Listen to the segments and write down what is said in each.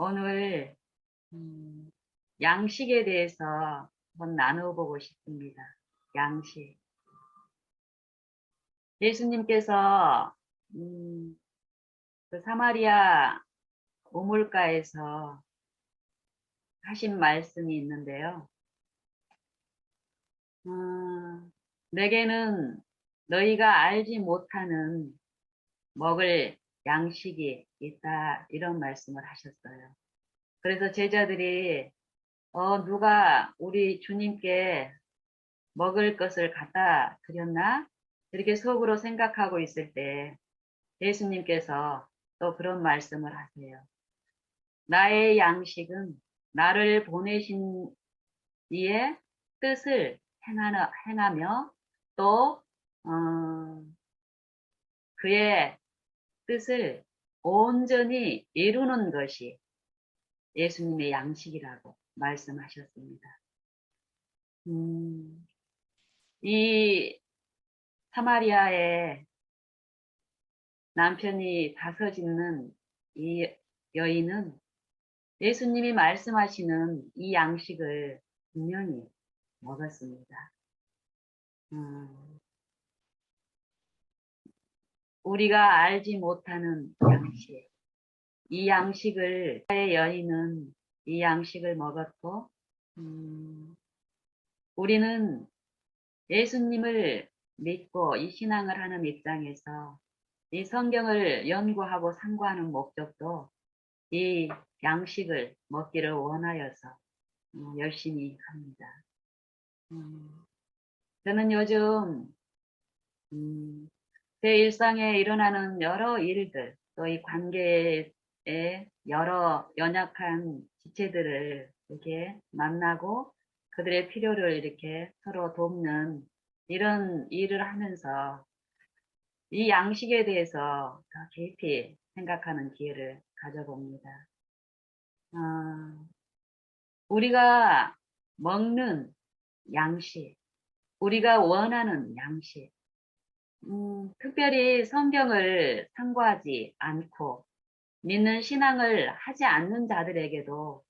오늘 양식에 대해서 한번 나눠보고 싶습니다. 양식. 예수님께서 그 사마리아 우물가에서 하신 말씀이 있는데요. 내게는 너희가 알지 못하는 먹을 양식이 있다, 이런 말씀을 하셨어요. 그래서 제자들이 누가 우리 주님께 먹을 것을 갖다 드렸나? 이렇게 속으로 생각하고 있을 때 예수님께서 또 그런 말씀을 하세요. 나의 양식은 나를 보내신 이의 뜻을 행하며 또 그의 뜻을 온전히 이루는 것이 예수님의 양식이라고 말씀하셨습니다. 이 사마리아의 남편이 다섯 있는 이 여인은 예수님이 말씀하시는 이 양식을 분명히 먹었습니다. 우리가 알지 못하는 양식, 이 양식을 여인은 이 양식을 먹었고, 우리는 예수님을 믿고 이 신앙을 하는 입장에서 이 성경을 연구하고 상고하는 목적도 이 양식을 먹기를 원하여서 열심히 합니다. 저는 요즘 제 일상에 일어나는 여러 일들, 또 이 관계에 여러 연약한 지체들을 이렇게 만나고 그들의 필요를 이렇게 서로 돕는 이런 일을 하면서 이 양식에 대해서 더 깊이 생각하는 기회를 가져봅니다. 우리가 먹는 양식, 우리가 원하는 양식, 특별히 성경을 상고하지 않고 믿는 신앙을 하지 않는 자들에게도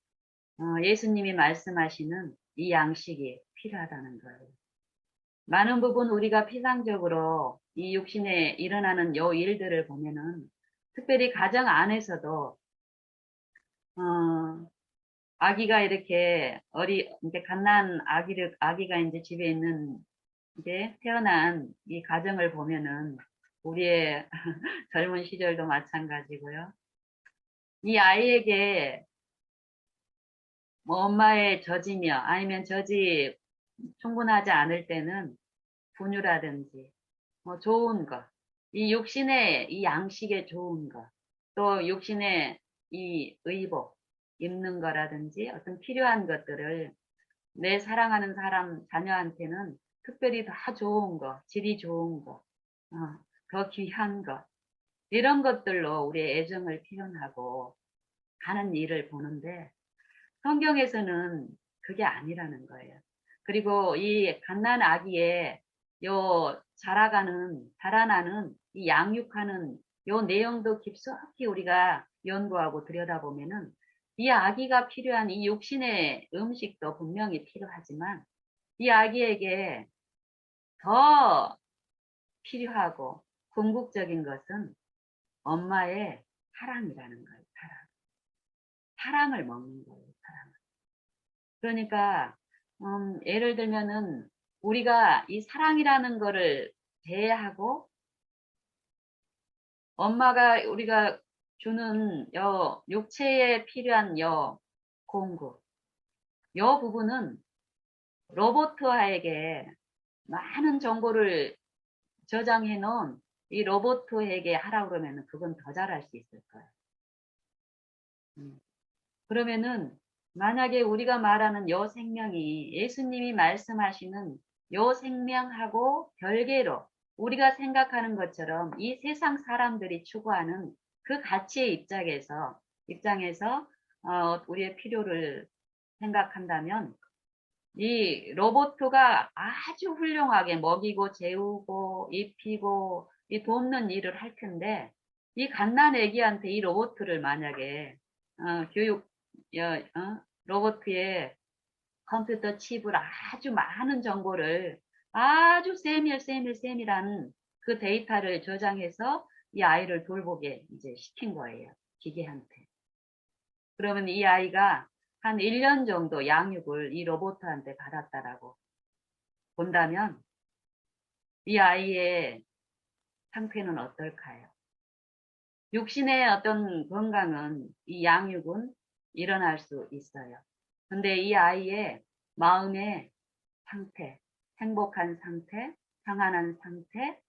예수님이 말씀하시는 이 양식이 필요하다는 거예요. 많은 부분 우리가 피상적으로 이 육신에 일어나는 요 일들을 보면은 특별히 가정 안에서도 아기가 이렇게 이제 갓난 아기가 이제 집에 있는 이제 태어난 이 가정을 보면은 우리의 젊은 시절도 마찬가지고요. 이 아이에게 뭐 엄마의 젖이며 아니면 젖이 충분하지 않을 때는 분유라든지 뭐 좋은 것, 이 육신의 이 양식에 좋은 것, 또 육신의 이 의복, 입는 거라든지 어떤 필요한 것들을 내 사랑하는 사람, 자녀한테는 특별히 더 좋은 거, 질이 좋은 거, 더 귀한 것, 이런 것들로 우리의 애정을 표현하고 하는 일을 보는데 성경에서는 그게 아니라는 거예요. 그리고 이 갓난 아기의 자라나는 이 양육하는 요 내용도 깊숙이 우리가 연구하고 들여다보면은 이 아기가 필요한 이 육신의 음식도 분명히 필요하지만 이 아기에게 더 필요하고 궁극적인 것은 엄마의 사랑이라는 거예요. 사랑을 먹는 거예요. 사랑. 그러니까 예를 들면은 우리가 이 사랑이라는 거를 제외하고 엄마가 우리가 주는 육체에 필요한 공급, 부분은 로봇화에게 많은 정보를 저장해 놓은 이 로봇에게 하라 그러면은 그건 더 잘할 수 있을 거예요. 그러면은 만약에 우리가 말하는 요 생명이 예수님이 말씀하시는 요 생명하고 별개로 우리가 생각하는 것처럼 이 세상 사람들이 추구하는 그 가치의 입장에서 우리의 필요를 생각한다면 이 로봇가 아주 훌륭하게 먹이고 재우고 입히고 이 돕는 일을 할 텐데 이 갓난 애기한테 이 로봇을 만약에 교육, 로봇에 컴퓨터 칩을 아주 많은 정보를 아주 세밀한 그 데이터를 저장해서 이 아이를 돌보게 이제 시킨 거예요. 기계한테. 그러면 이 아이가 한 1년 정도 양육을 이 로봇한테 받았다라고 본다면 이 아이의 상태는 어떨까요? 육신의 어떤 건강은 이 양육은 일어날 수 있어요. 근데 이 아이의 마음의 상태, 행복한 상태, 평안한 상태,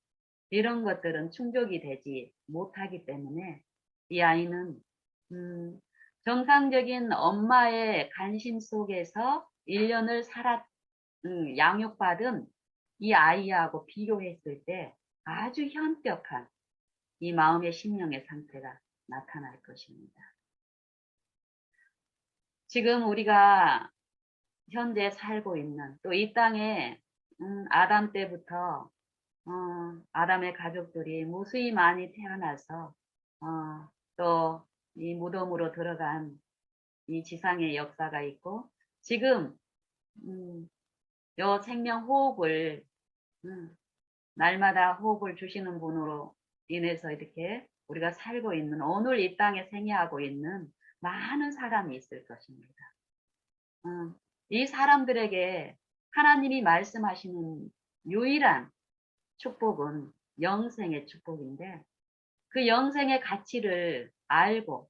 이런 것들은 충족이 되지 못하기 때문에 이 아이는, 정상적인 엄마의 관심 속에서 1년을 양육받은 이 아이하고 비교했을 때 아주 현격한 이 마음의 심령의 상태가 나타날 것입니다. 지금 우리가 현재 살고 있는 또 이 땅에 아담 때부터 아담의 가족들이 무수히 많이 태어나서 또 이 무덤으로 들어간 이 지상의 역사가 있고 지금 요 생명 호흡을 날마다 호흡을 주시는 분으로 인해서 이렇게 우리가 살고 있는 오늘 이 땅에 생애하고 있는 많은 사람이 있을 것입니다. 이 사람들에게 하나님이 말씀하시는 유일한 축복은 영생의 축복인데 그 영생의 가치를 알고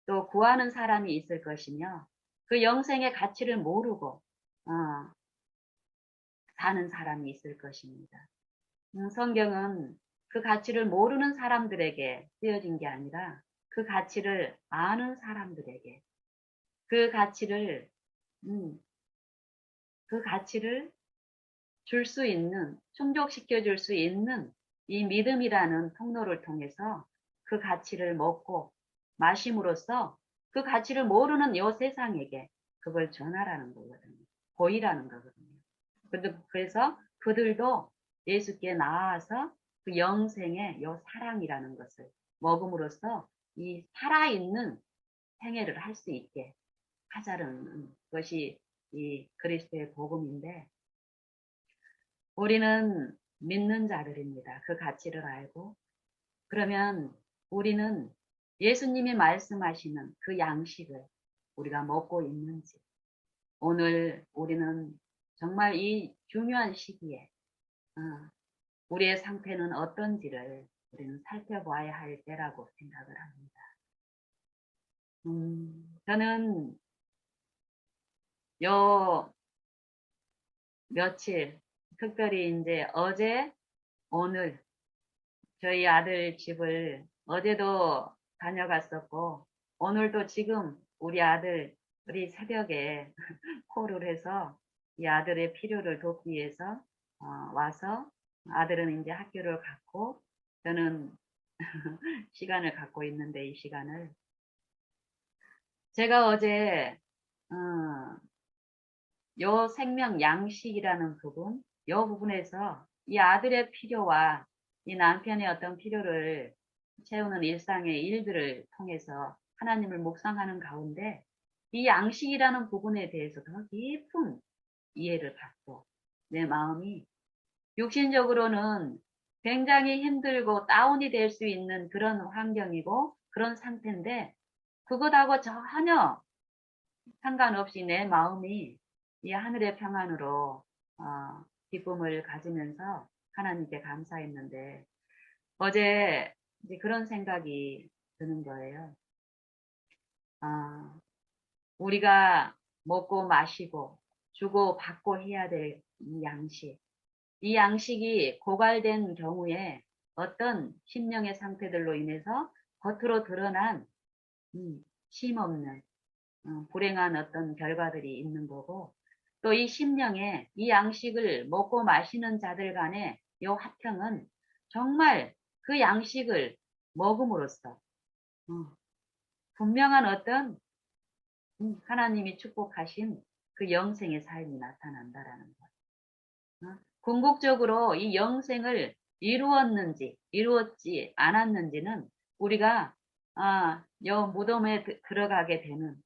또 구하는 사람이 있을 것이며 그 영생의 가치를 모르고 사는 사람이 있을 것입니다. 성경은 그 가치를 모르는 사람들에게 쓰여진 게 아니라 그 가치를 아는 사람들에게 그 가치를 줄 수 있는, 충족시켜 줄 수 있는 이 믿음이라는 통로를 통해서 그 가치를 먹고 마심으로써 그 가치를 모르는 요 세상에게 그걸 전하라는 거거든요. 보이라는 거거든요. 그래서 그들도 예수께 나아서 그 영생의 요 사랑이라는 것을 먹음으로써 이 살아있는 생애를 할 수 있게 하자는 것이 이 그리스도의 복음인데 우리는 믿는 자들입니다. 그 가치를 알고 그러면 우리는 예수님이 말씀하시는 그 양식을 우리가 먹고 있는지 오늘 우리는 정말 이 중요한 시기에 우리의 상태는 어떤지를 우리는 살펴봐야 할 때라고 생각을 합니다. 저는 요 며칠 특별히 이제 어제 오늘 저희 아들 집을 어제도 다녀갔었고 오늘도 지금 우리 아들이 새벽에 콜을 해서 이 아들의 필요를 돕기 위해서 와서 아들은 이제 학교를 갔고 저는 시간을 갖고 있는데 이 시간을 제가 어제 요 생명 양식이라는 부분, 요 부분에서 이 아들의 필요와 이 남편의 어떤 필요를 채우는 일상의 일들을 통해서 하나님을 묵상하는 가운데 이 양식이라는 부분에 대해서 더 깊은 이해를 갖고 내 마음이 육신적으로는 굉장히 힘들고 다운이 될 수 있는 그런 환경이고 그런 상태인데 그것하고 전혀 상관없이 내 마음이 이 하늘의 평안으로 기쁨을 가지면서 하나님께 감사했는데 어제 이제 그런 생각이 드는 거예요. 우리가 먹고 마시고 주고 받고 해야 될 이 양식이 고갈된 경우에 어떤 심령의 상태들로 인해서 겉으로 드러난 쉼없는 불행한 어떤 결과들이 있는 거고 또 이 심령에 이 양식을 먹고 마시는 자들 간의 이 화평은 정말 그 양식을 먹음으로써 분명한 어떤 하나님이 축복하신 그 영생의 삶이 나타난다라는 것. 궁극적으로 이 영생을 이루었는지 이루었지 않았는지는 우리가 여 무덤에 들어가게 되는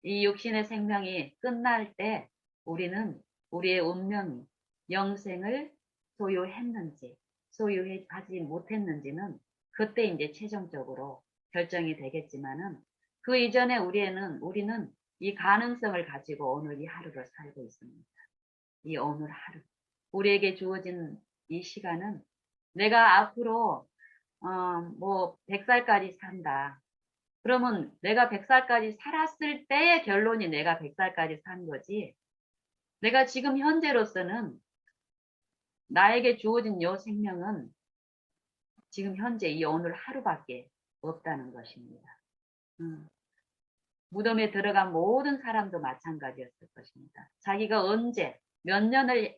이 육신의 생명이 끝날 때 우리는 우리의 운명이 영생을 소유했는지 소유하지 못했는지는 그때 이제 최종적으로 결정이 되겠지만은 그 이전에 우리는 이 가능성을 가지고 오늘 이 하루를 살고 있습니다. 이 오늘 하루. 우리에게 주어진 이 시간은 내가 앞으로, 100살까지 산다. 그러면 내가 100살까지 살았을 때의 결론이 내가 100살까지 산 거지. 내가 지금 현재로서는 나에게 주어진 요 생명은 지금 현재 이 오늘 하루밖에 없다는 것입니다. 무덤에 들어간 모든 사람도 마찬가지였을 것입니다. 자기가 언제 몇 년을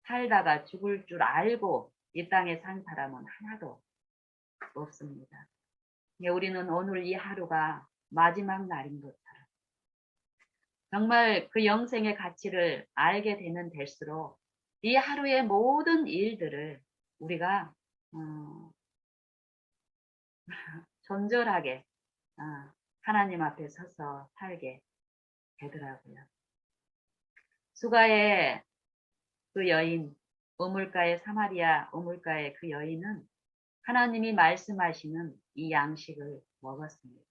살다가 죽을 줄 알고 이 땅에 산 사람은 하나도 없습니다. 우리는 오늘 이 하루가 마지막 날인 것처럼 정말 그 영생의 가치를 알게 되면 될수록 이 하루의 모든 일들을 우리가 존절하게 하나님 앞에 서서 살게 되더라고요. 수가의 그 여인, 우물가의 사마리아 우물가의 그 여인은 하나님이 말씀하시는 이 양식을 먹었습니다.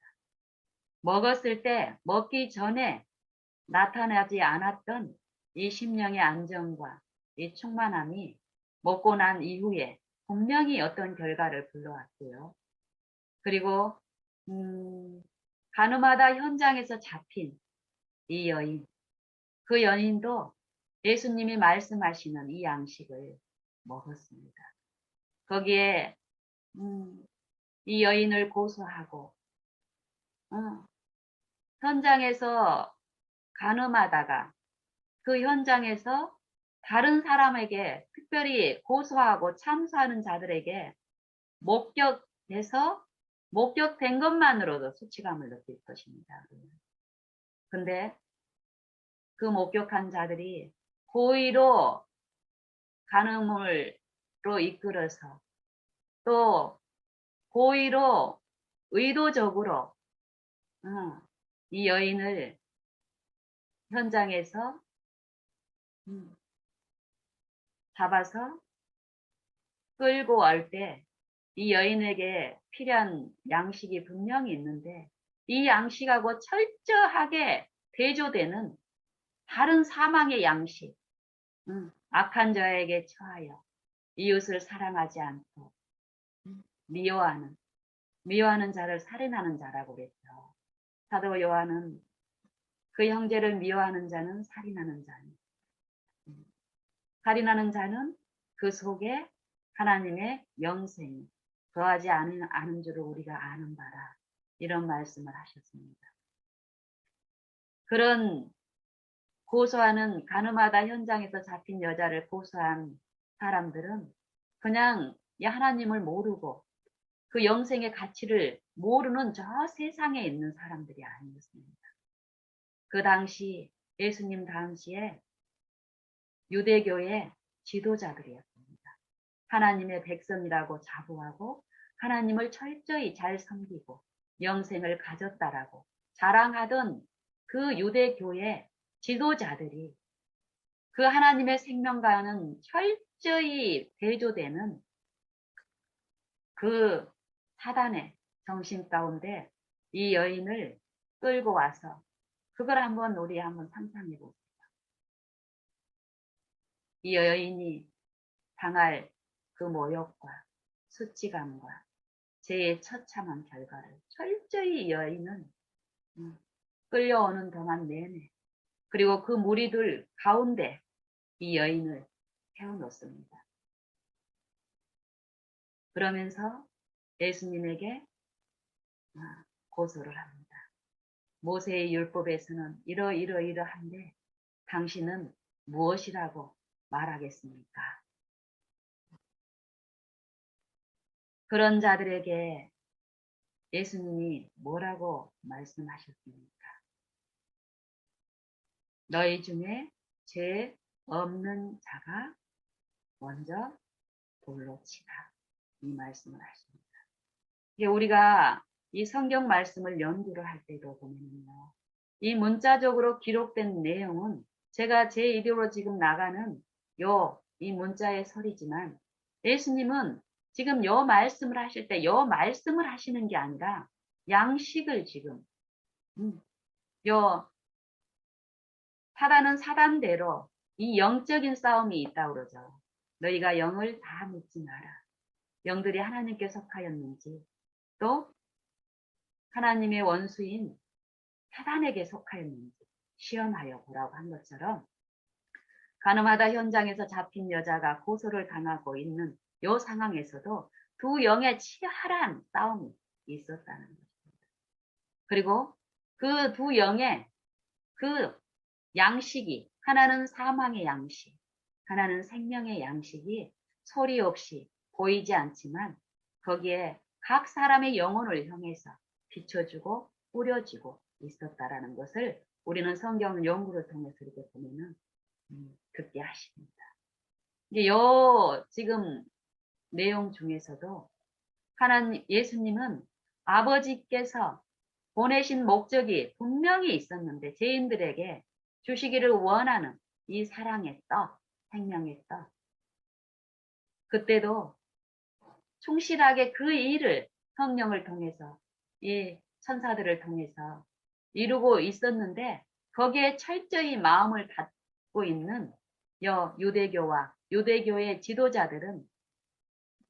먹었을 때 먹기 전에 나타나지 않았던 이 심령의 안정과 이 충만함이 먹고 난 이후에 분명히 어떤 결과를 불러왔고요. 그리고 가늠하다 현장에서 잡힌 이 여인, 그 여인도 예수님이 말씀하시는 이 양식을 먹었습니다. 거기에 이 여인을 고소하고 현장에서 가늠하다가 그 현장에서 다른 사람에게 특별히 고소하고 참소하는 자들에게 목격된 것만으로도 수치감을 느낄 것입니다. 근데 그 목격한 자들이 고의로 간음으로 이끌어서 또 고의로 의도적으로 이 여인을 현장에서 잡아서 끌고 올 때 이 여인에게 필요한 양식이 분명히 있는데 이 양식하고 철저하게 대조되는 다른 사망의 양식, 악한 자에게 처하여 이웃을 사랑하지 않고 미워하는 자를 살인하는 자라고 그랬죠. 사도 요한은 그 형제를 미워하는 자는 살인하는 자니, 살인하는 자는 그 속에 하나님의 영생이 거하지 않은 줄을 우리가 아는 바라. 이런 말씀을 하셨습니다. 그런 고소하는 가늠하다 현장에서 잡힌 여자를 고소한 사람들은 그냥 하나님을 모르고 그 영생의 가치를 모르는 저 세상에 있는 사람들이 아니었습니다. 그 당시 예수님 당시에 유대교의 지도자들이었습니다. 하나님의 백성이라고 자부하고 하나님을 철저히 잘 섬기고 영생을 가졌다라고 자랑하던 그 유대교의 지도자들이 그 하나님의 생명과는 철저히 대조되는 그 사단의 정신 가운데 이 여인을 끌고 와서 그걸 우리 한번 상상해 보세요. 이 여인이 당할 그 모욕과 수치감과 죄의 처참한 결과를 철저히 이 여인은 끌려오는 동안 내내 그리고 그 무리들 가운데 이 여인을 세워놓습니다. 그러면서 예수님에게 고소를 합니다. 모세의 율법에서는 이러한데 당신은 무엇이라고 말하겠습니까? 그런 자들에게 예수님이 뭐라고 말씀하셨습니까? 너희 중에 죄 없는 자가 먼저 돌로 치라. 이 말씀을 하십니다. 이게 우리가 이 성경 말씀을 연구를 할 때도 보면요. 이 문자적으로 기록된 내용은 제가 제 입으로 지금 나가는 이 문자의 설이지만 예수님은 지금 요 말씀을 하실 때 요 말씀을 하시는 게 아니라 양식을 지금 요 사단은 사단대로 이 영적인 싸움이 있다고 그러죠. 너희가 영을 다 믿지 마라. 영들이 하나님께 속하였는지 또 하나님의 원수인 사단에게 속하였는지 시험하여 보라고 한 것처럼 가늠하다 현장에서 잡힌 여자가 고소를 당하고 있는 이 상황에서도 두 영의 치열한 싸움이 있었다는 것입니다. 그리고 그 두 영의 그 양식이 하나는 사망의 양식, 하나는 생명의 양식이 소리 없이 보이지 않지만 거기에 각 사람의 영혼을 향해서 비춰주고 뿌려지고 있었다라는 것을 우리는 성경 연구를 통해서 이렇게 보면은 듣게 하십니다. 이제 지금 내용 중에서도 하나님 예수님은 아버지께서 보내신 목적이 분명히 있었는데 죄인들에게 주시기를 원하는 이 사랑의 떡, 생명의 떡. 그때도 충실하게 그 일을 성령을 통해서 이 천사들을 통해서 이루고 있었는데 거기에 철저히 마음을 닫고 있는 유대교와 유대교의 지도자들은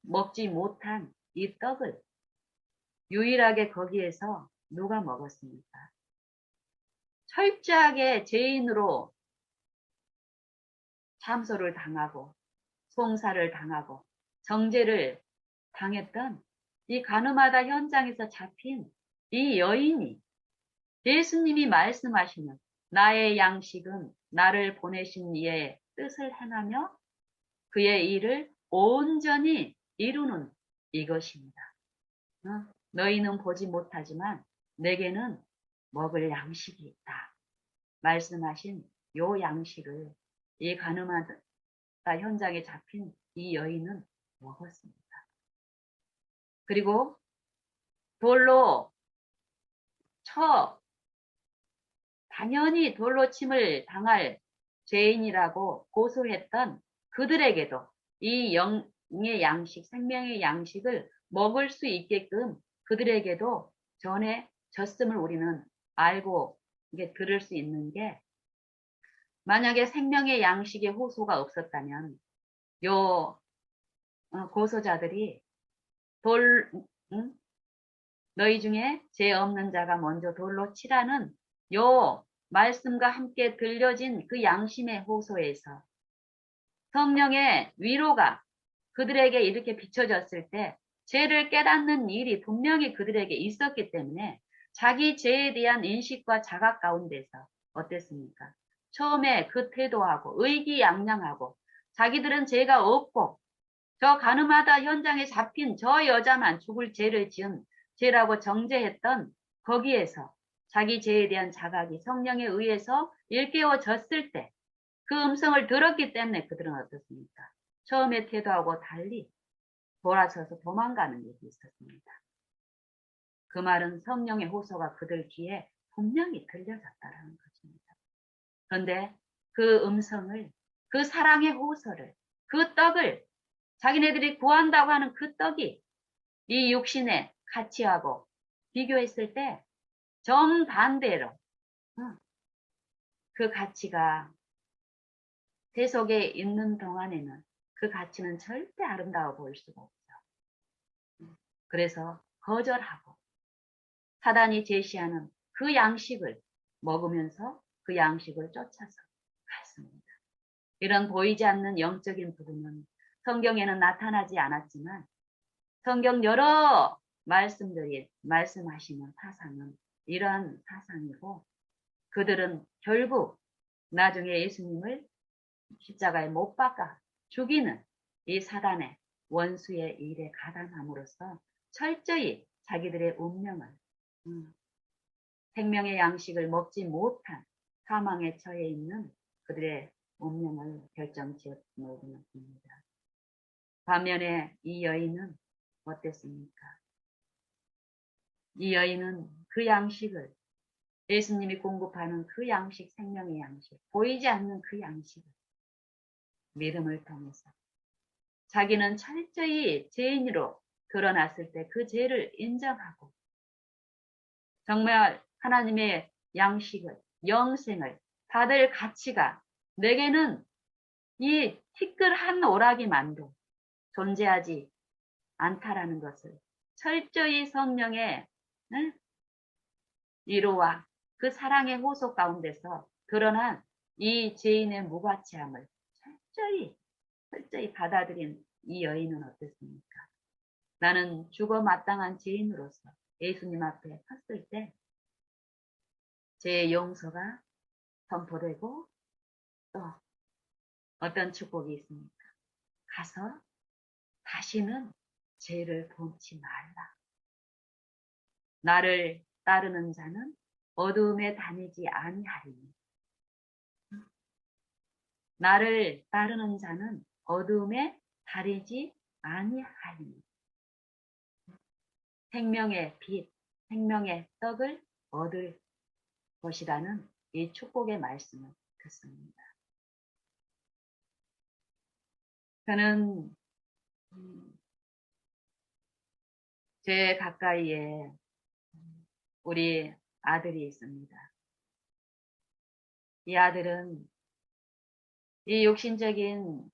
먹지 못한 이 떡을 유일하게 거기에서 누가 먹었습니까? 철저하게 죄인으로 참소를 당하고 송사를 당하고 정죄를 당했던 이 가늠하다 현장에서 잡힌 이 여인이 예수님이 말씀하시는 나의 양식은 나를 보내신 이의 뜻을 행하며 그의 일을 온전히 이루는 이것입니다. 너희는 보지 못하지만 내게는 먹을 양식이 있다. 말씀하신 요 양식을 이 가늠하다 현장에 잡힌 이 여인은 먹었습니다. 그리고 돌로 당연히 돌로 침을 당할 죄인이라고 고소했던 그들에게도 이 영의 양식, 생명의 양식을 먹을 수 있게끔 그들에게도 전해졌음을 우리는 알고 이게 들을 수 있는 게 만약에 생명의 양식의 호소가 없었다면 고소자들이 너희 중에 죄 없는 자가 먼저 돌로 치라는 말씀과 함께 들려진 그 양심의 호소에서 성령의 위로가 그들에게 이렇게 비춰졌을 때 죄를 깨닫는 일이 분명히 그들에게 있었기 때문에 자기 죄에 대한 인식과 자각 가운데서 어땠습니까? 처음에 그 태도하고 의기양양하고 자기들은 죄가 없고 저 가늠하다 현장에 잡힌 저 여자만 죽을 죄를 지은 죄라고 정죄했던 거기에서 자기 죄에 대한 자각이 성령에 의해서 일깨워졌을 때 그 음성을 들었기 때문에 그들은 어떻습니까? 처음의 태도하고 달리 돌아서서 도망가는 일이 있었습니다. 그 말은 성령의 호소가 그들 귀에 분명히 들려졌다는 것입니다. 그런데 그 음성을, 그 사랑의 호소를, 그 떡을 자기네들이 구한다고 하는 그 떡이 이 육신의 가치하고 비교했을 때 정반대로 그 가치가 세속에 있는 동안에는 그 가치는 절대 아름다워 보일 수가 없죠. 그래서 거절하고 사단이 제시하는 그 양식을 먹으면서 그 양식을 쫓아서 갔습니다. 이런 보이지 않는 영적인 부분은 성경에는 나타나지 않았지만 성경 여러 말씀들이 말씀하시는 사상은 이러한 사상이고 그들은 결국 나중에 예수님을 십자가에 못 박아 죽이는 이 사단의 원수의 일에 가담함으로써 철저히 자기들의 운명을 생명의 양식을 먹지 못한 사망에 처해 있는 그들의 운명을 결정지었음을 봅니다. 반면에 이 여인은 어땠습니까? 이 여인은 그 양식을, 예수님이 공급하는 그 양식, 생명의 양식, 보이지 않는 그 양식을 믿음을 통해서 자기는 철저히 죄인으로 드러났을 때 그 죄를 인정하고 정말 하나님의 양식을, 영생을 받을 가치가 내게는 이 티끌 한 오라기만도 존재하지 않다라는 것을 철저히 성령의 위로와 그 사랑의 호소 가운데서 드러난 이 죄인의 무가치함을 철저히 받아들인 이 여인은 어땠습니까? 나는 죽어 마땅한 죄인으로서 예수님 앞에 섰을 때 제 용서가 선포되고 또 어떤 축복이 있습니까? 가서 다시는 죄를 범치 말라. 나를 따르는 자는 어두움에 다니지 아니하리니. 나를 따르는 자는 어두움에 다니지 아니하리니. 생명의 빛, 생명의 떡을 얻을 것이라는 이 축복의 말씀을 듣습니다. 저는 제 가까이에 우리 아들이 있습니다. 이 아들은 이 육신적인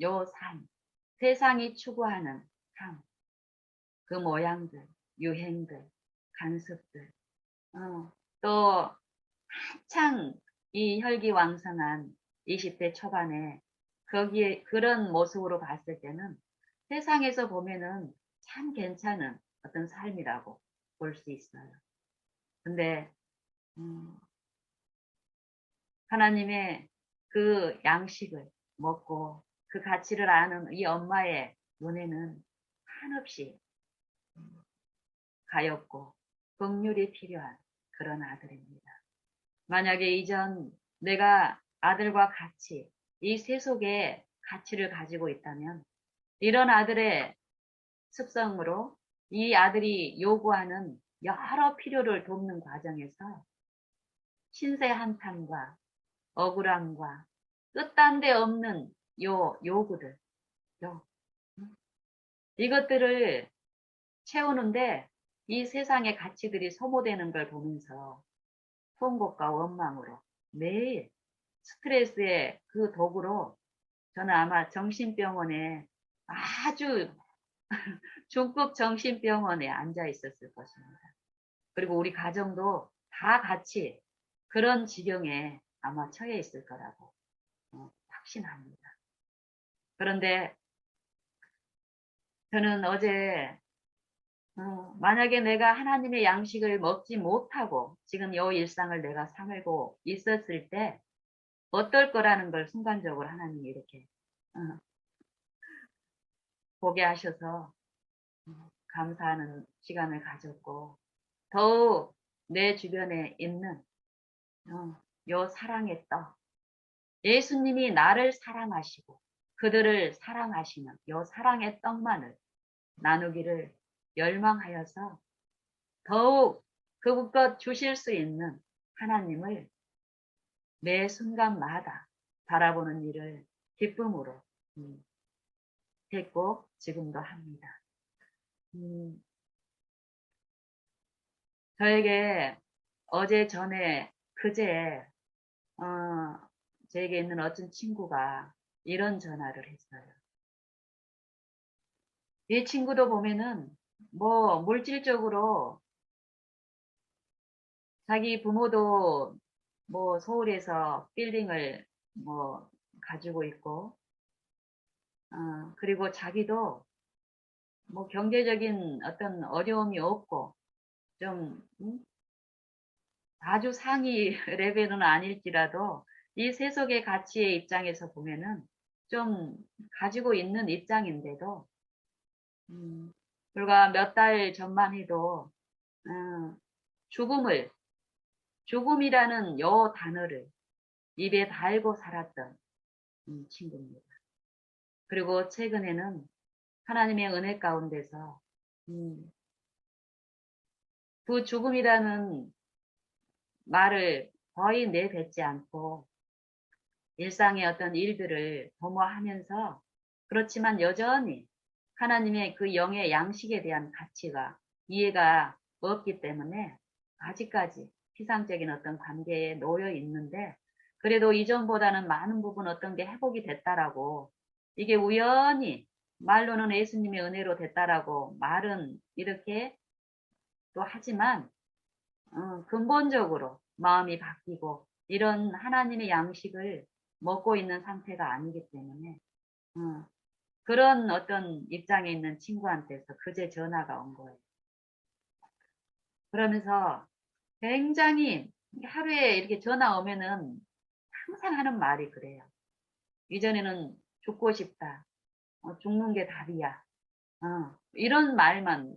요 삶, 세상이 추구하는 삶, 그 모양들, 유행들, 간섭들, 또 한창 이 혈기왕성한 20대 초반에 거기에 그런 모습으로 봤을 때는 세상에서 보면은 참 괜찮은 어떤 삶이라고 볼 수 있어요. 근데 하나님의 그 양식을 먹고 그 가치를 아는 이 엄마의 눈에는 한없이 가엾고 긍휼이 필요한 그런 아들입니다. 만약에 이전 내가 아들과 같이 이 세속의 가치를 가지고 있다면 이런 아들의 습성으로 이 아들이 요구하는 여러 필요를 돕는 과정에서 신세 한탄과 억울함과 끝단데 없는 요 요구들, 이것들을 채우는데 이 세상의 가치들이 소모되는 걸 보면서 통곡과 원망으로 매일 스트레스의 그 도구로 저는 아마 정신병원에 아주 중급 정신병원에 앉아 있었을 것입니다. 그리고 우리 가정도 다 같이 그런 지경에 아마 처해 있을 거라고 확신합니다. 그런데 저는 어제 만약에 내가 하나님의 양식을 먹지 못하고 지금 이 일상을 내가 살고 있었을 때 어떨 거라는 걸 순간적으로 하나님이 이렇게 보게 하셔서 감사하는 시간을 가졌고 더욱 내 주변에 있는 요 사랑의 떡, 예수님이 나를 사랑하시고 그들을 사랑하시는 요 사랑의 떡만을 나누기를 열망하여서 더욱 그것 주실 수 있는 하나님을 매 순간마다 바라보는 일을 기쁨으로 했고 지금도 합니다. 저에게 어제 전에 그제 제게 있는 어떤 친구가 이런 전화를 했어요. 이 친구도 보면은 뭐 물질적으로 자기 부모도 뭐 서울에서 빌딩을 뭐 가지고 있고 그리고 자기도 뭐 경제적인 어떤 어려움이 없고 좀 아주 상위 레벨은 아닐지라도 이 세속의 가치의 입장에서 보면은 좀 가지고 있는 입장인데도 불과 몇 달 전만 해도 죽음이라는 요 단어를 입에 달고 살았던 친구입니다. 그리고 최근에는 하나님의 은혜 가운데서 음, 그 죽음이라는 말을 거의 내뱉지 않고 일상의 어떤 일들을 도모하면서 그렇지만 여전히 하나님의 그 영의 양식에 대한 가치가 이해가 없기 때문에 아직까지 피상적인 어떤 관계에 놓여 있는데 그래도 이전보다는 많은 부분 어떤 게 회복이 됐다라고 이게 우연히 말로는 예수님의 은혜로 됐다라고 말은 이렇게 또 하지만 근본적으로 마음이 바뀌고 이런 하나님의 양식을 먹고 있는 상태가 아니기 때문에 어, 그런 어떤 입장에 있는 친구한테서 그제 전화가 온 거예요. 그러면서 굉장히 하루에 이렇게 전화 오면은 항상 하는 말이 그래요. 이전에는 죽고 싶다. 죽는 게 답이야. 이런 말만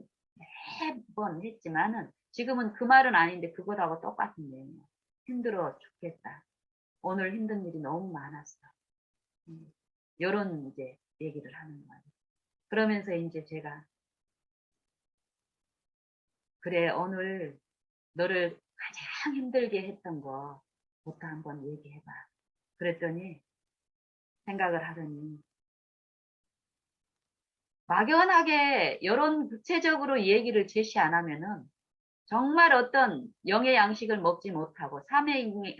매번 했지만은 지금은 그 말은 아닌데 그거하고 똑같은 내용이야. 힘들어 죽겠다. 오늘 힘든 일이 너무 많았어. 요런 이제 얘기를 하는 거예요. 그러면서 이제 제가 그래 오늘 너를 가장 힘들게 했던 거부터 한번 얘기해봐. 그랬더니 생각을 하더니 막연하게 이런 구체적으로 얘기를 제시 안 하면은 정말 어떤 영의 양식을 먹지 못하고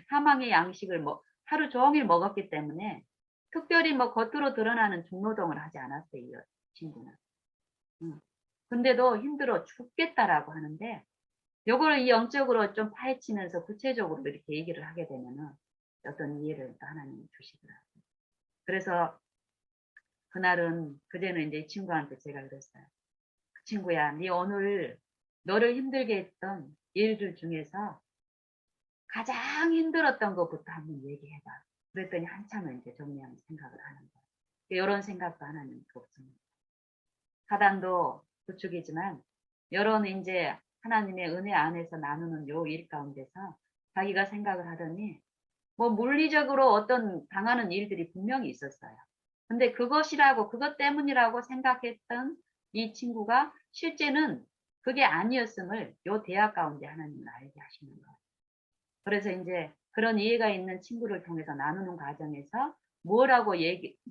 사망의 양식을 하루 종일 먹었기 때문에 특별히 뭐 겉으로 드러나는 중노동을 하지 않았어요. 이 친구는. 응. 근데도 힘들어 죽겠다라고 하는데 요거를 이 영적으로 좀 파헤치면서 구체적으로 이렇게 얘기를 하게 되면은 어떤 이해를 또 하나님이 주시더라고요. 그래서 그날은 그제는 이제 이 친구한테 제가 그랬어요. 친구야, 네 오늘 너를 힘들게 했던 일들 중에서 가장 힘들었던 것부터 한번 얘기해봐. 그랬더니 한참을 이제 정리하는 생각을 하는 거예요. 이런 생각도 하나님 없습니다. 사단도 부축이지만 여론 이제 하나님의 은혜 안에서 나누는 요 일 가운데서 자기가 생각을 하더니 뭐 물리적으로 어떤 당하는 일들이 분명히 있었어요. 근데 그것이라고 그것 때문이라고 생각했던 이 친구가 실제는 그게 아니었음을 요 대학 가운데 하나님은 알게 하시는 거예요. 그래서 이제 그런 이해가 있는 친구를 통해서 나누는 과정에서 뭐라고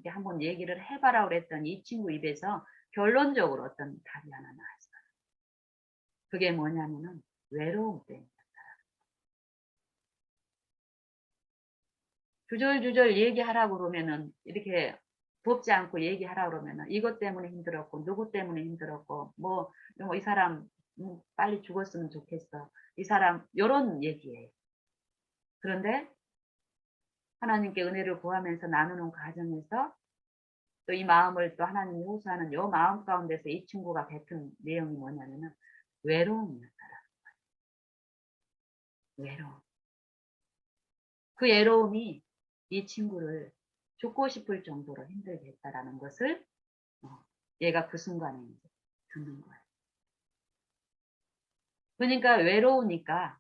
한번 얘기를 해봐라 그랬더니 이 친구 입에서 결론적으로 어떤 답이 하나 나왔어요. 그게 뭐냐면은 외로움 때문에. 주절주절 얘기하라고 그러면은 이렇게 돕지 않고 얘기하라고 그러면은 이것 때문에 힘들었고 누구 때문에 힘들었고 뭐 이 사람 빨리 죽었으면 좋겠어. 이 사람 요런 얘기예요. 그런데 하나님께 은혜를 구하면서 나누는 과정에서 또 이 마음을 또 하나님이 호소하는 요 마음 가운데서 이 친구가 뱉은 내용이 뭐냐면은 외로움이었더라. 외로움. 그 외로움이 이 친구를 죽고 싶을 정도로 힘들게 했다라는 것을 얘가 그 순간에 이제 듣는 거예요. 그러니까 외로우니까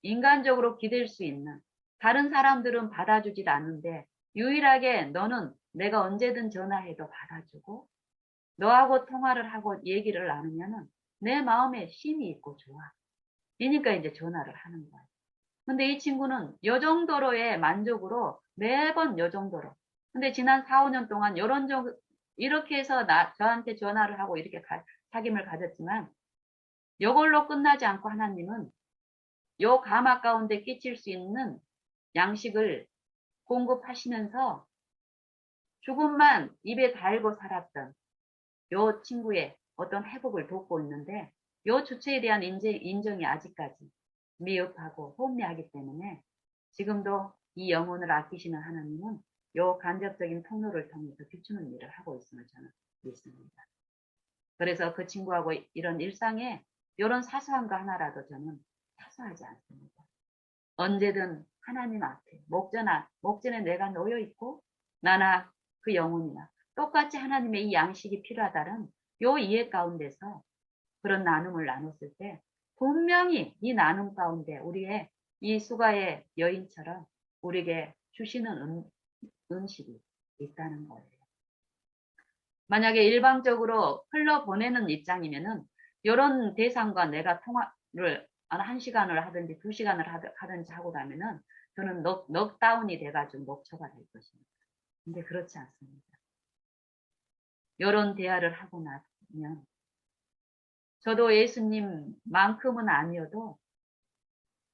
인간적으로 기댈 수 있는 다른 사람들은 받아주질 않는데 유일하게 너는 내가 언제든 전화해도 받아주고 너하고 통화를 하고 얘기를 나누면은 내 마음에 쉼이 있고 좋아. 그러니까 이제 전화를 하는 거예요. 근데 이 친구는 요 정도로의 만족으로 매번 요 정도로. 근데 지난 4, 5년 동안 이렇게 해서 저한테 전화를 하고 이렇게 사귐을 가졌지만 요걸로 끝나지 않고 하나님은 요 가마 가운데 끼칠 수 있는 양식을 공급하시면서 조금만 입에 달고 살았던 요 친구의 어떤 회복을 돕고 있는데 요 주체에 대한 인정이 아직까지 미흡하고 혼미하기 때문에 지금도 이 영혼을 아끼시는 하나님은 요 간접적인 통로를 통해서 비추는 일을 하고 있음을 저는 믿습니다. 그래서 그 친구하고 이런 일상에 이런 사소한 거 하나라도 저는 사소하지 않습니다. 언제든 하나님 앞에 목전에 내가 놓여 있고 나나 그 영혼이나 똑같이 하나님의 이 양식이 필요하다는 요 이해 가운데서 그런 나눔을 나눴을 때 분명히 이 나눔 가운데 우리의 이 수가의 여인처럼 우리에게 주시는 음식이 있다는 거예요. 만약에 일방적으로 흘러보내는 입장이면은 이런 대상과 내가 통화를 1시간을 하든지 2시간을 하든지 하고 나면은 저는 넉다운이 돼가지고 녹초가 될 것입니다. 근데 그렇지 않습니다. 이런 대화를 하고 나면 저도 예수님만큼은 아니어도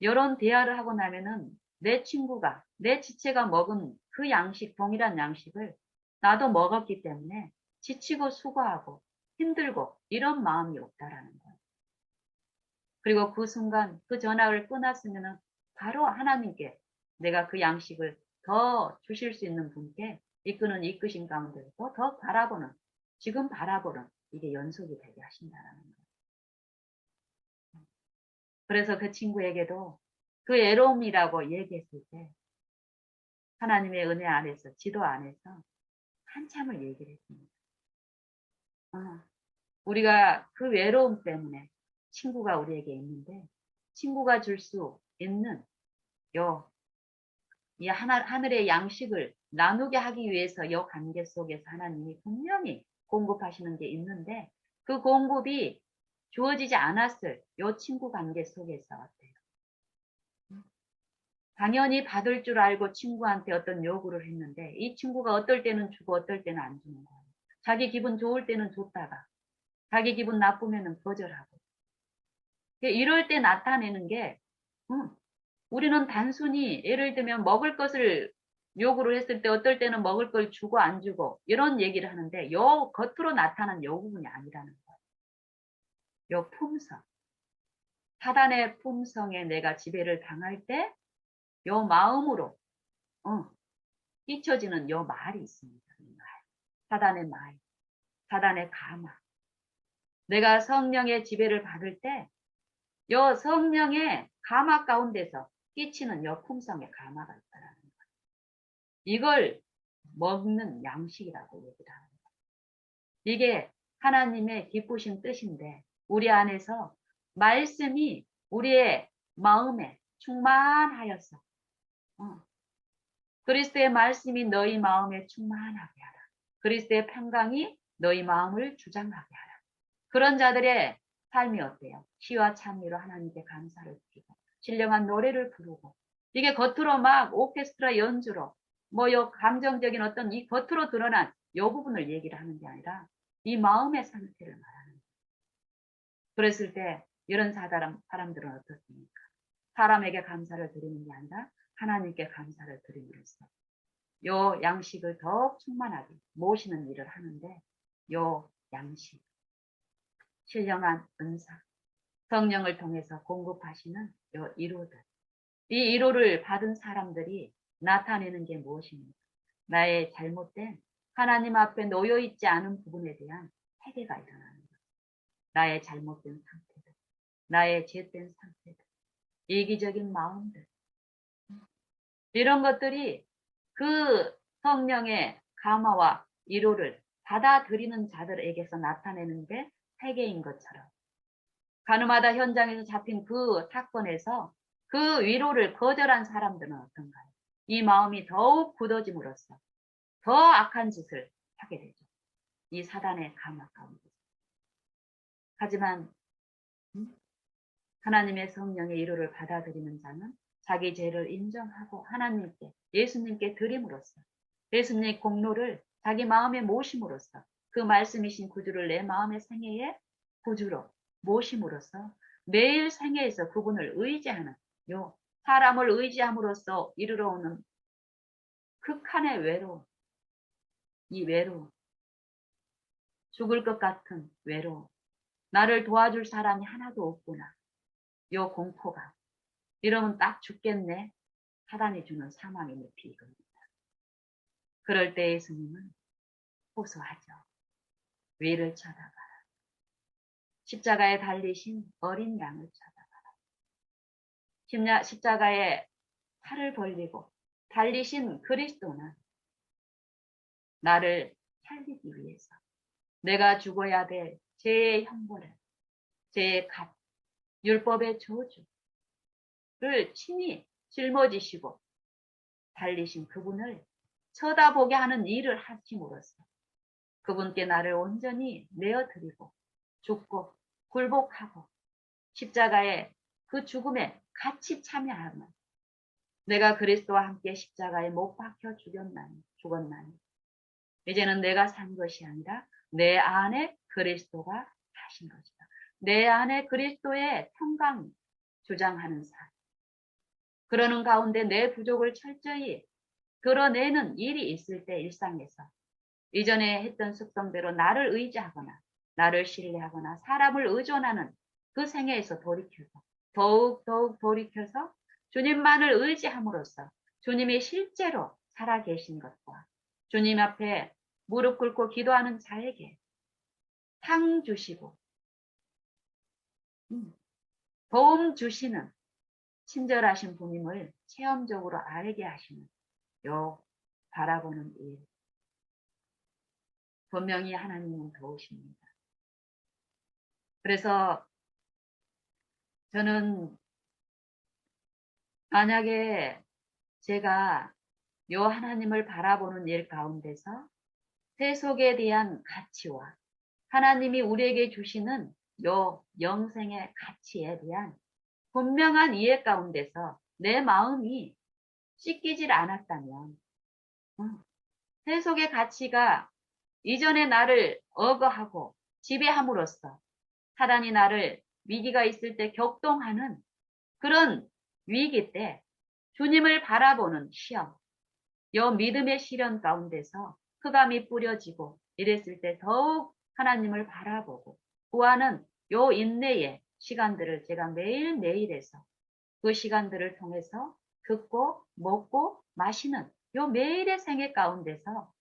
이런 대화를 하고 나면은 내 친구가, 내 지체가 먹은 그 양식, 동일한 양식을 나도 먹었기 때문에 지치고 수고하고 힘들고 이런 마음이 없다라는 거예요. 그리고 그 순간 그 전화를 끊었으면은 바로 하나님께 내가 그 양식을 더 주실 수 있는 분께 이끄는 이끄신 가운데 더 바라보는, 지금 바라보는 이게 연속이 되게 하신다라는 거예요. 그래서 그 친구에게도 그 애로움이라고 얘기했을 때 하나님의 은혜 안에서, 지도 안에서 한참을 얘기를 했습니다. 우리가 그 외로움 때문에 친구가 우리에게 있는데 친구가 줄 수 있는 이 하늘의 양식을 나누게 하기 위해서 이 관계 속에서 하나님이 분명히 공급하시는 게 있는데 그 공급이 주어지지 않았을 이 친구 관계 속에서 어때요? 당연히 받을 줄 알고 친구한테 어떤 요구를 했는데 이 친구가 어떨 때는 주고 어떨 때는 안 주는 거예요. 자기 기분 좋을 때는 줬다가 자기 기분 나쁘면은 거절하고. 이럴 때 나타내는 게 우리는 단순히 예를 들면 먹을 것을 요구를 했을 때 어떨 때는 먹을 걸 주고 안 주고 이런 얘기를 하는데 요 겉으로 나타난 요 부분이 아니라는 거예요. 요 품성. 사단의 품성에 내가 지배를 당할 때 요 마음으로 잊혀지는 요 말이 있습니다. 사단의 말, 사단의 가마. 내가 성령의 지배를 받을 때 요 성령의 가마 가운데서 끼치는 요 품성의 가마가 있다라는 거예요. 이걸 먹는 양식이라고 얘기를 하는 거예요. 이게 하나님의 기쁘신 뜻인데 우리 안에서 말씀이 우리의 마음에 충만하여서 그리스도의 말씀이 너희 마음에 충만하게 하라. 그리스도의 평강이 너희 마음을 주장하게 하라. 그런 자들의 삶이 어때요? 시와 찬미로 하나님께 감사를 드리고 신령한 노래를 부르고 이게 겉으로 막 오케스트라 연주로 요 감정적인 어떤 이 겉으로 드러난 요 부분을 얘기를 하는 게 아니라 이 마음의 상태를 말하는 거예요. 그랬을 때 이런 사람들은 어떻습니까? 사람에게 감사를 드리는 게 아니라 하나님께 감사를 드림으로써 요 양식을 더욱 충만하게 모시는 일을 하는데 요 양식, 신령한 은사, 성령을 통해서 공급하시는 요 이로들, 이 이로를 받은 사람들이 나타내는 게 무엇입니까? 나의 잘못된 하나님 앞에 놓여있지 않은 부분에 대한 회개가 일어나는 거예요. 나의 잘못된 상태들, 나의 죄된 상태들, 이기적인 마음들, 이런 것들이 그 성령의 감화와 위로를 받아들이는 자들에게서 나타내는 게 회개인 것처럼 가늠하다 현장에서 잡힌 그 사건에서 그 위로를 거절한 사람들은 어떤가요? 이 마음이 더욱 굳어짐으로써 더 악한 짓을 하게 되죠. 이 사단의 감화 가운데. 하지만 하나님의 성령의 위로를 받아들이는 자는 자기 죄를 인정하고 하나님께, 예수님께 드림으로써 예수님의 공로를 자기 마음에 모심으로써 그 말씀이신 구주를 내 마음의 생애의 구주로 모심으로써 매일 생애에서 그분을 의지하는 요 사람을 의지함으로써 이르러 오는 극한의 외로움, 이 외로움, 죽을 것 같은 외로움, 나를 도와줄 사람이 하나도 없구나, 요 공포가, 이러면 딱 죽겠네. 사단이 주는 사망의 늪이 이겁니다. 그럴 때 예수님은 호소하죠. 위를 쳐다봐라. 십자가에 달리신 어린 양을 쳐다봐라. 십자가에 팔을 벌리고 달리신 그리스도는 나를 살리기 위해서 내가 죽어야 될 죄의 형벌을, 죄의 값, 율법의 저주를 친히 짊어지시고 달리신 그분을 쳐다보게 하는 일을 하심으로써 그분께 나를 온전히 내어드리고 죽고 굴복하고 십자가의 그 죽음에 같이 참여하면 내가 그리스도와 함께 십자가에 못 박혀 죽었나니 이제는 내가 산 것이 아니라 내 안에 그리스도가 사신 것이다. 내 안에 그리스도의 평강 주장하는 삶. 그러는 가운데 내 부족을 철저히 드러내는 일이 있을 때 일상에서 이전에 했던 습성대로 나를 의지하거나 나를 신뢰하거나 사람을 의존하는 그 생애에서 돌이켜서 더욱 돌이켜서 주님만을 의지함으로써 주님이 실제로 살아계신 것과 주님 앞에 무릎 꿇고 기도하는 자에게 상 주시고 도움 주시는 친절하신 분임을 체험적으로 알게 하시는 요 바라보는 일. 분명히 하나님은 도우십니다. 그래서 저는 만약에 제가 요 하나님을 바라보는 일 가운데서 세속에 대한 가치와 하나님이 우리에게 주시는 요 영생의 가치에 대한 분명한 이해 가운데서 내 마음이 씻기질 않았다면 세속의 가치가 이전에 나를 억어하고 지배함으로써 사단이 나를 위기가 있을 때 격동하는 그런 위기 때 주님을 바라보는 시험, 요 믿음의 시련 가운데서 흑암이 뿌려지고 이랬을 때 더욱 하나님을 바라보고 구하는 요 인내의 시간들을 제가 매일매일에서 그 시간들을 통해서 듣고 먹고 마시는 요 매일의 생애 가운데서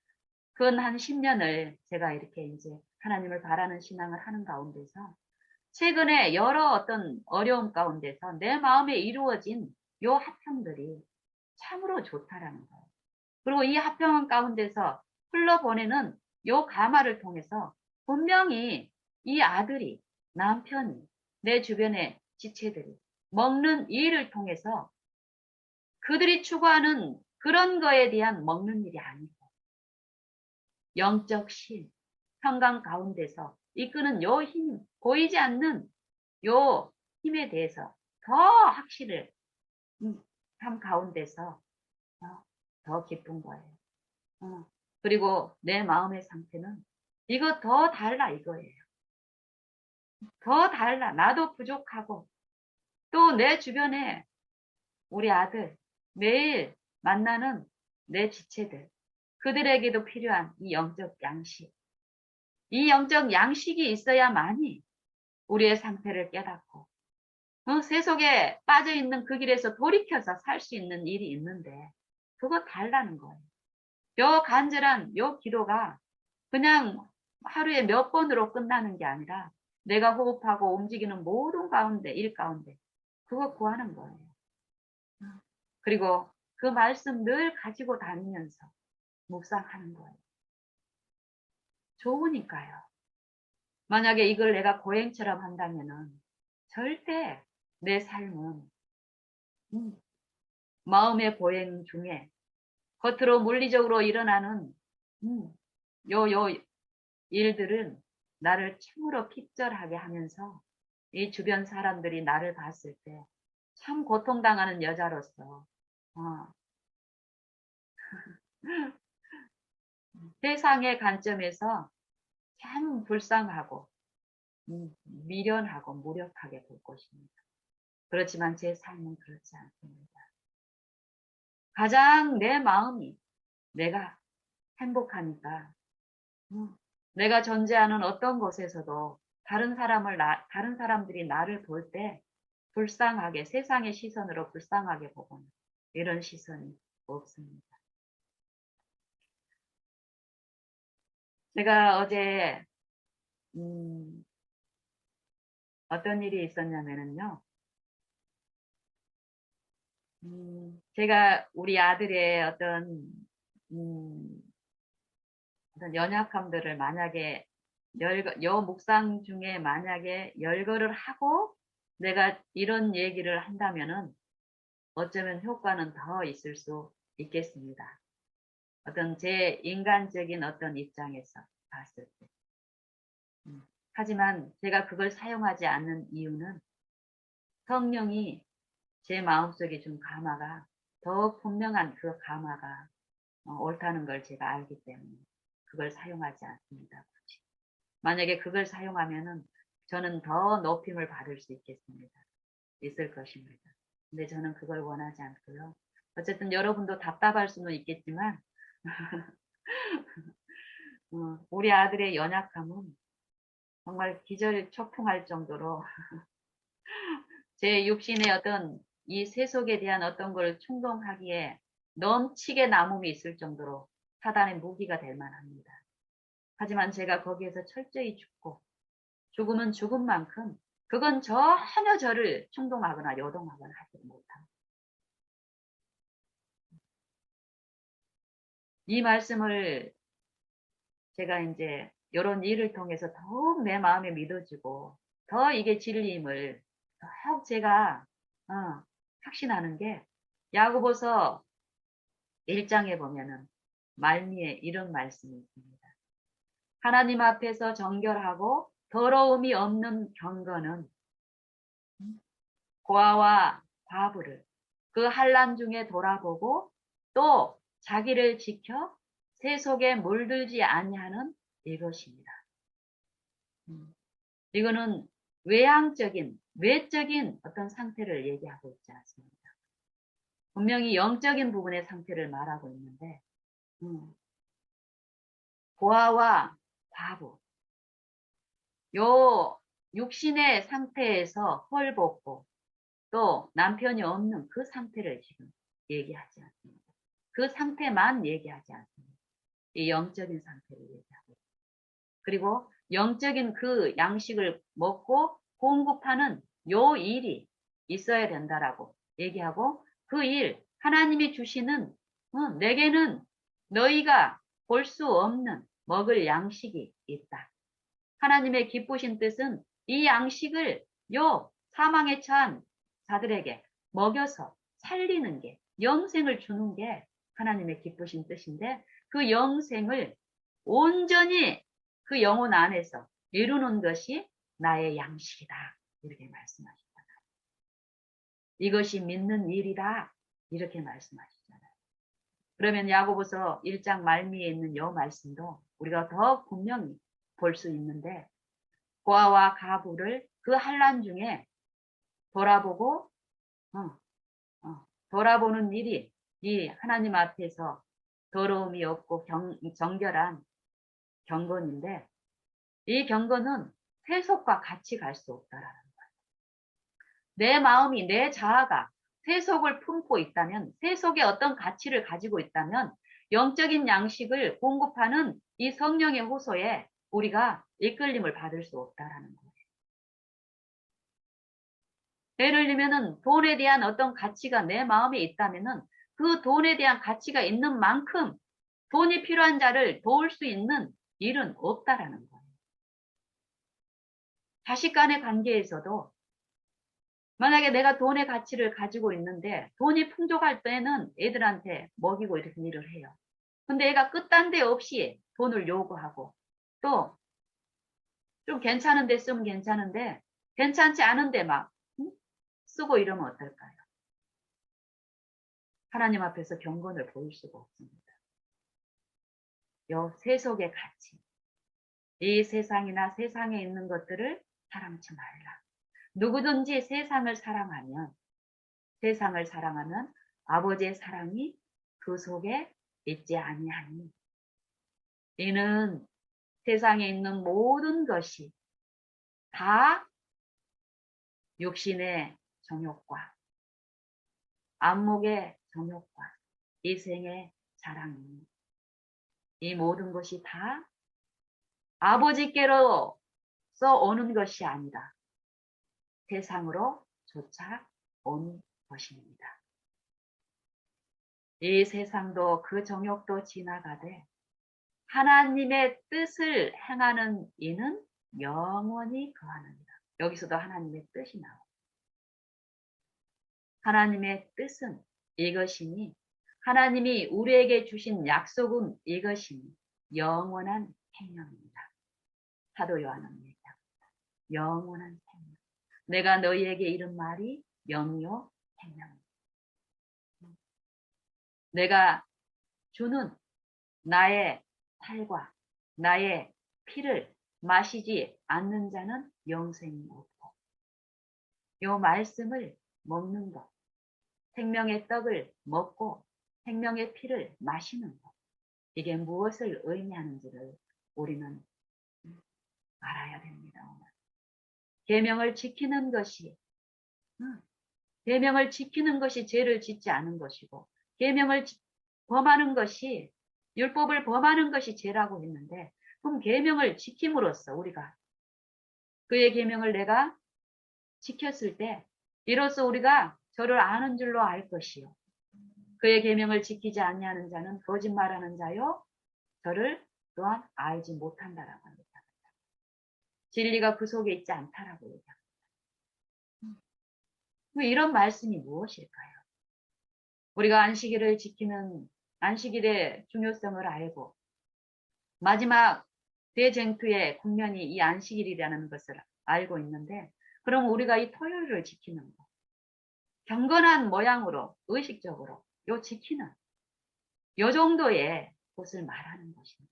근 한 10년을 제가 이렇게 이제 하나님을 바라는 신앙을 하는 가운데서 최근에 여러 어떤 어려움 가운데서 내 마음에 이루어진 요 화평들이 참으로 좋다라는 거예요. 그리고 이 화평 가운데서 흘러보내는 요 가마를 통해서 분명히 이 아들이, 남편이, 내 주변의 지체들이 먹는 일을 통해서 그들이 추구하는 그런 거에 대한 먹는 일이 아니고 영적 신, 평강 가운데서 이끄는 요 힘, 보이지 않는 요 힘에 대해서 더 확신을 삶 가운데서 더 기쁜 거예요. 그리고 내 마음의 상태는 이거 더 달라 이거예요. 더 달라. 나도 부족하고 또 내 주변에 우리 아들 매일 만나는 내 지체들 그들에게도 필요한 이 영적 양식. 이 영적 양식이 있어야만이 우리의 상태를 깨닫고 세속에 빠져있는 그 길에서 돌이켜서 살 수 있는 일이 있는데 그거 달라는 거예요. 요 간절한 요 기도가 그냥 하루에 몇 번으로 끝나는 게 아니라 내가 호흡하고 움직이는 모든 가운데 일 가운데 그거 구하는 거예요. 그리고 그 말씀 늘 가지고 다니면서 묵상하는 거예요. 좋으니까요. 만약에 이걸 내가 고행처럼 한다면은 절대 내 삶은 마음의 고행 중에 겉으로 물리적으로 일어나는 요 일들은 나를 참으로 핍절하게 하면서 이 주변 사람들이 나를 봤을 때 참 고통당하는 여자로서 세상의 관점에서 참 불쌍하고 미련하고 무력하게 볼 것입니다. 그렇지만 제 삶은 그렇지 않습니다. 가장 내 마음이 내가 행복하니까 내가 존재하는 어떤 곳에서도 다른 사람들이 나를 볼 때 불쌍하게 세상의 시선으로 불쌍하게 보거나 이런 시선이 없습니다. 제가 어제 어떤 일이 있었냐면요. 제가 우리 아들의 어떤 연약함들을 만약에 요 묵상 중에 만약에 열거를 하고 내가 이런 얘기를 한다면은 어쩌면 효과는 더 있을 수 있겠습니다. 어떤 제 인간적인 어떤 입장에서 봤을 때. 하지만 제가 그걸 사용하지 않는 이유는 성령이 제 마음속에 준 감화가 더 분명한 그 감화가 옳다는 걸 제가 알기 때문에 그걸 사용하지 않습니다. 굳이. 만약에 그걸 사용하면은 저는 더 높임을 받을 수 있을 것입니다. 근데 저는 그걸 원하지 않고요. 어쨌든 여러분도 답답할 수는 있겠지만 우리 아들의 연약함은 정말 기절초풍할 정도로 제 육신의 어떤 이 세속에 대한 어떤 걸 충동하기에 넘치게 남음이 있을 정도로 사단의 무기가 될 만합니다. 하지만 제가 거기에서 철저히 죽고 죽음은 죽은 만큼 그건 전혀 저를 충동하거나 요동하거나 하지 못합니다. 이 말씀을 제가 이제 이런 일을 통해서 더욱 내 마음에 믿어지고 더 이게 진리임을 더욱 제가 확신하는 게 야고보서 1장에 보면은 말미에 이런 말씀이 있습니다. 하나님 앞에서 정결하고 더러움이 없는 경건은 고아와 과부를 그 환난 중에 돌아보고 또 자기를 지켜 세속에 물들지 아니하는 이것입니다. 이거는 외적인 어떤 상태를 얘기하고 있지 않습니다. 분명히 영적인 부분의 상태를 말하고 있는데 고아와 과부 요 육신의 상태에서 헐벗고 또 남편이 없는 그 상태를 지금 얘기하지 않습니다. 그 상태만 얘기하지 않습니다. 이 영적인 상태를 얘기하고 그리고 영적인 그 양식을 먹고 공급하는 요 일이 있어야 된다라고 얘기하고 그 일 하나님이 주시는 내게는 너희가 볼 수 없는 먹을 양식이 있다. 하나님의 기쁘신 뜻은 이 양식을 요 사망에 처한 자들에게 먹여서 살리는 게 영생을 주는 게 하나님의 기쁘신 뜻인데 그 영생을 온전히 그 영혼 안에서 이루는 것이 나의 양식이다. 이렇게 말씀하시잖아요. 이것이 믿는 일이다. 이렇게 말씀하시잖아요. 그러면 야고보서 1장 말미에 있는 이 말씀도 우리가 더 분명히 볼 수 있는데 고아와 가부를 그 환난 중에 돌아보고 돌아보는 일이 이 하나님 앞에서 더러움이 없고 정결한 경건인데 이 경건은 세속과 같이 갈 수 없다라는 거예요. 내 마음이 내 자아가 세속을 품고 있다면 세속의 어떤 가치를 가지고 있다면 영적인 양식을 공급하는 이 성령의 호소에 우리가 이끌림을 받을 수 없다라는 거예요. 예를 들면은 돈에 대한 어떤 가치가 내 마음에 있다면은 그 돈에 대한 가치가 있는 만큼 돈이 필요한 자를 도울 수 있는 일은 없다라는 거예요. 자식 간의 관계에서도 만약에 내가 돈의 가치를 가지고 있는데 돈이 풍족할 때는 애들한테 먹이고 이렇게 일을 해요. 근데 애가 끝단데 없이 돈을 요구하고 또 좀 괜찮은 데 쓰면 괜찮은데 괜찮지 않은데 막 쓰고 이러면 어떨까요? 하나님 앞에서 경건을 보일 수가 없습니다. 요 세속의 가치, 이 세상이나 세상에 있는 것들을 사랑치 말라. 누구든지 세상을 사랑하면 아버지의 사랑이 그 속에 있지 아니하니 이는 세상에 있는 모든 것이 다 육신의 정욕과 안목의 정욕과 이생의 사랑이니 이 모든 것이 다 아버지께로서 오는 것이 아니라 세상으로 쫓아온 것입니다. 이 세상도 그 정욕도 지나가되 하나님의 뜻을 행하는 이는 영원히 거하느니라. 여기서도 하나님의 뜻이 나옵니다. 하나님의 뜻은 이것이니 하나님이 우리에게 주신 약속은 이것이니 영원한 생명입니다. 사도 요한은 얘기합니다. 영원한 생명. 내가 너희에게 이른 말이 영이요 생명이다. 내가 주는 나의 살과 나의 피를 마시지 않는 자는 영생이 없고, 요 말씀을 먹는 것, 생명의 떡을 먹고 생명의 피를 마시는 것, 이게 무엇을 의미하는지를 우리는 알아야 됩니다. 계명을 지키는 것이 계명을 지키는 것이 죄를 짓지 않은 것이고, 계명을 범하는 것이, 율법을 범하는 것이 죄라고 했는데, 그럼 계명을 지킴으로써 우리가 그의 계명을 내가 지켰을 때 이로써 우리가 저를 아는 줄로 알 것이요, 그의 계명을 지키지 않냐는 자는 거짓말하는 자요 저를 또한 알지 못한다라고 합니다. 진리가 그 속에 있지 않다라고 얘기합니다. 이런 말씀이 무엇일까요? 우리가 안식일을 지키는, 안식일의 중요성을 알고 마지막 대쟁투의 국면이 이 안식일이라는 것을 알고 있는데, 그럼 우리가 이 토요일을 지키는 것, 경건한 모양으로 의식적으로 요 지키는 요 정도의 것을 말하는 것인지,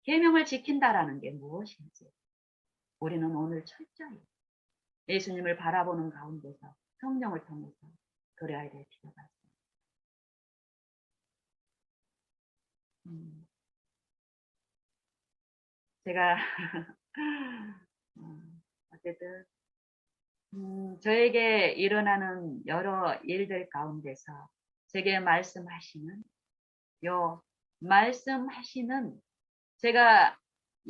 계명을 지킨다라는 게 무엇인지 우리는 오늘 철저히 예수님을 바라보는 가운데서 성령을 통해서 그래야 될 필요가 있습니다. 제가 어쨌든 저에게 일어나는 여러 일들 가운데서 제게 말씀하시는 요 말씀하시는, 제가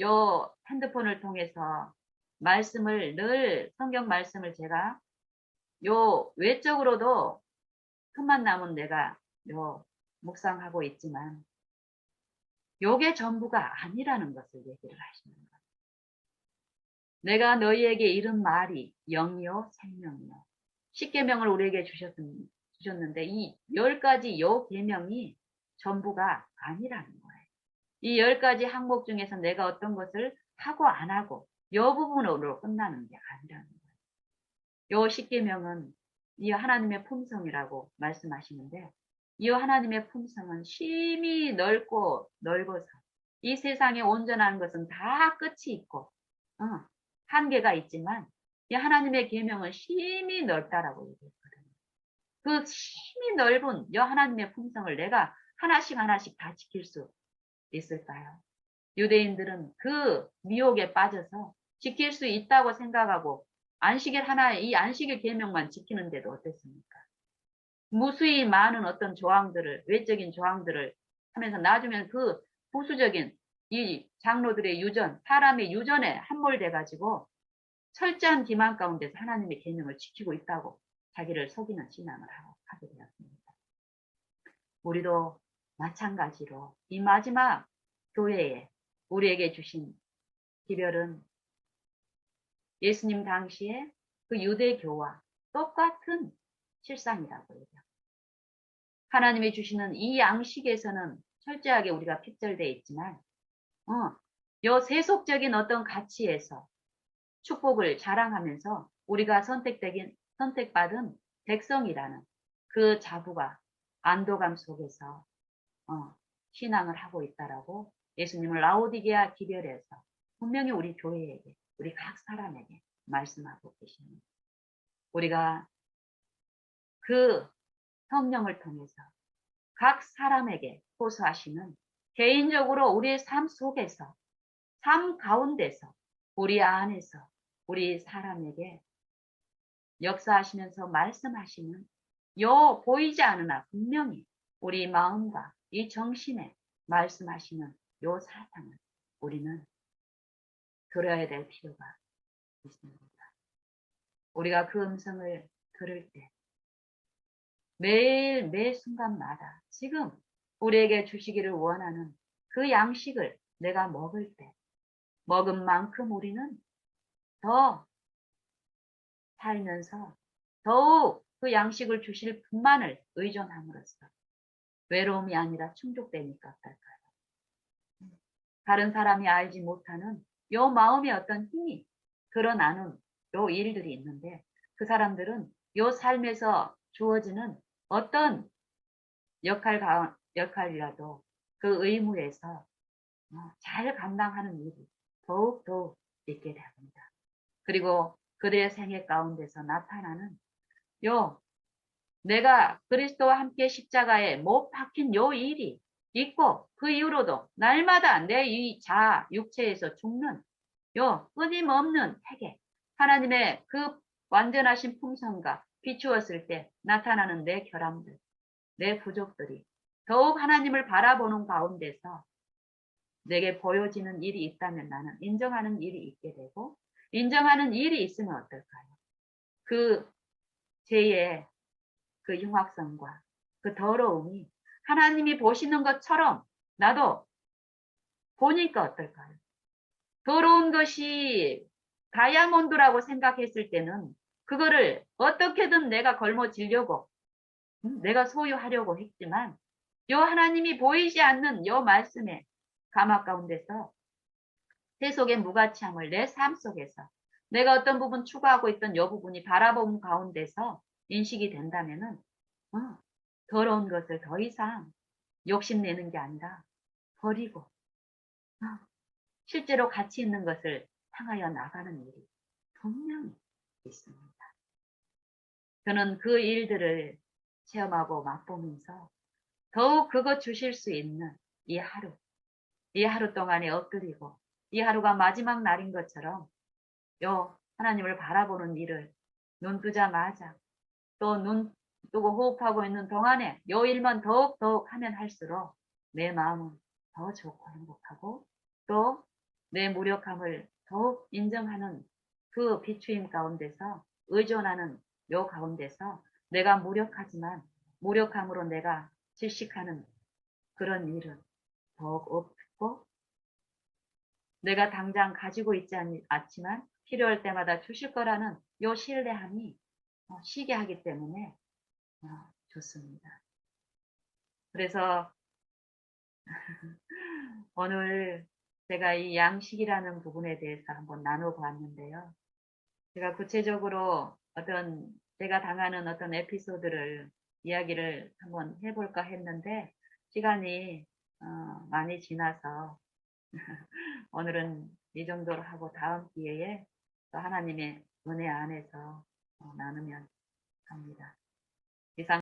요 핸드폰을 통해서 말씀을 늘, 성경 말씀을 제가 요 외적으로도 틈만 나면 내가 요 묵상하고 있지만 요게 전부가 아니라는 것을 얘기를 하시는 거예요. 내가 너희에게 이른 말이 영이요 생명이요. 10계명을 우리에게 주셨는데 이 10가지 요 계명이 전부가 아니라는 거예요. 이 10가지 항목 중에서 내가 어떤 것을 하고 안 하고 요 부분으로 끝나는 게 아니라는 거예요. 요 10계명은 이 하나님의 품성이라고 말씀하시는데, 이 하나님의 품성은 심히 넓고 넓어서 이 세상에 온전한 것은 다 끝이 있고 한계가 있지만, 이 하나님의 계명은 심히 넓다라고 얘기했거든요. 그 심히 넓은 이 하나님의 품성을 내가 하나씩 하나씩 다 지킬 수 있을까요? 유대인들은 그 미혹에 빠져서 지킬 수 있다고 생각하고 안식일 하나, 이 안식일 계명만 지키는데도 어땠습니까? 무수히 많은 어떤 조항들을, 외적인 조항들을 하면서 나중에는 그 보수적인 이 장로들의 유전, 사람의 유전에 함몰돼 가지고 철저한 기만 가운데서 하나님의 계명을 지키고 있다고 자기를 속이는 신앙을 하게 되었습니다. 우리도 마찬가지로 이 마지막 교회에 우리에게 주신 기별은 예수님 당시에 그 유대교와 똑같은 실상이라고 해요. 하나님이 주시는 이 양식에서는 철저하게 우리가 핍절되어 있지만, 요 세속적인 어떤 가치에서 축복을 자랑하면서 우리가 선택받은 백성이라는 그 자부가, 안도감 속에서 신앙을 하고 있다라고 예수님을 라오디게아 기별에서 분명히 우리 교회에게, 우리 각 사람에게 말씀하고 계십니다. 우리가 그 성령을 통해서 각 사람에게 호소하시는, 개인적으로 우리의 삶 속에서, 삶 가운데서, 우리 안에서 우리 사람에게 역사하시면서 말씀하시는 요 보이지 않으나 분명히 우리 마음과 이 정신에 말씀하시는 요 사상을 우리는 들어야 될 필요가 있습니다. 우리가 그 음성을 들을 때 매일 매 순간마다 지금 우리에게 주시기를 원하는 그 양식을 내가 먹을 때 먹은 만큼 우리는 더 살면서 더욱 그 양식을 주실 분만을 의존함으로써 외로움이 아니라 충족되니까 어떨까요? 다른 사람이 알지 못하는 요 마음의 어떤 힘이 드러나는 요 일들이 있는데 그 사람들은 요 삶에서 주어지는 어떤 역할이라도 그 의무에서 잘 감당하는 일이 더욱더욱 있게 됩니다. 그리고 그들의 생애 가운데서 나타나는 요 내가 그리스도와 함께 십자가에 못 박힌 요 일이 있고 그 이후로도 날마다 내 이 육체에서 죽는 요 끊임없는 회개 하나님의 그 완전하신 품성과 비추었을 때 나타나는 내 결함들 내 부족들이 더욱 하나님을 바라보는 가운데서 내게 보여지는 일이 있다면 나는 인정하는 일이 있게 되고 인정하는 일이 있으면 어떨까요? 그 죄의 그 흉악성과 그 더러움이 하나님이 보시는 것처럼 나도 보니까 어떨까요? 더러운 것이 다이아몬드라고 생각했을 때는 그거를 어떻게든 내가 걸머쥐려고 내가 소유하려고 했지만 요 하나님이 보이지 않는 요 말씀의 가막 가운데서 세 속의 무가치함을 내 삶 속에서 내가 어떤 부분 추구하고 있던 요 부분이 바라봄 가운데서 인식이 된다면은 더러운 것을 더 이상 욕심내는 게 아니라 버리고 실제로 가치 있는 것을 향하여 나가는 일이 분명히 있습니다. 저는 그 일들을 체험하고 맛보면서 더욱 그거 주실 수 있는 이 하루 동안에 엇들이고 이 하루가 마지막 날인 것처럼 요 하나님을 바라보는 일을 눈 뜨자마자 또 눈 뜨고 호흡하고 있는 동안에 요 일만 더욱 하면 할수록 내 마음은 더 좋고 행복하고 또 내 무력함을 더욱 인정하는 그 비추임 가운데서 의존하는 요 가운데서 내가 무력하지만 무력함으로 내가 질식하는 그런 일은 더욱 없고 내가 당장 가지고 있지 않지만 필요할 때마다 주실 거라는 요 신뢰함이 쉬게 하기 때문에 좋습니다. 그래서 오늘 제가 이 양식이라는 부분에 대해서 한번 나눠보았는데요. 제가 구체적으로 제가 당하는 어떤 에피소드를 이야기를 한번 해볼까 했는데 시간이 많이 지나서 오늘은 이 정도로 하고 다음 기회에 또 하나님의 은혜 안에서 나누면 합니다. 이상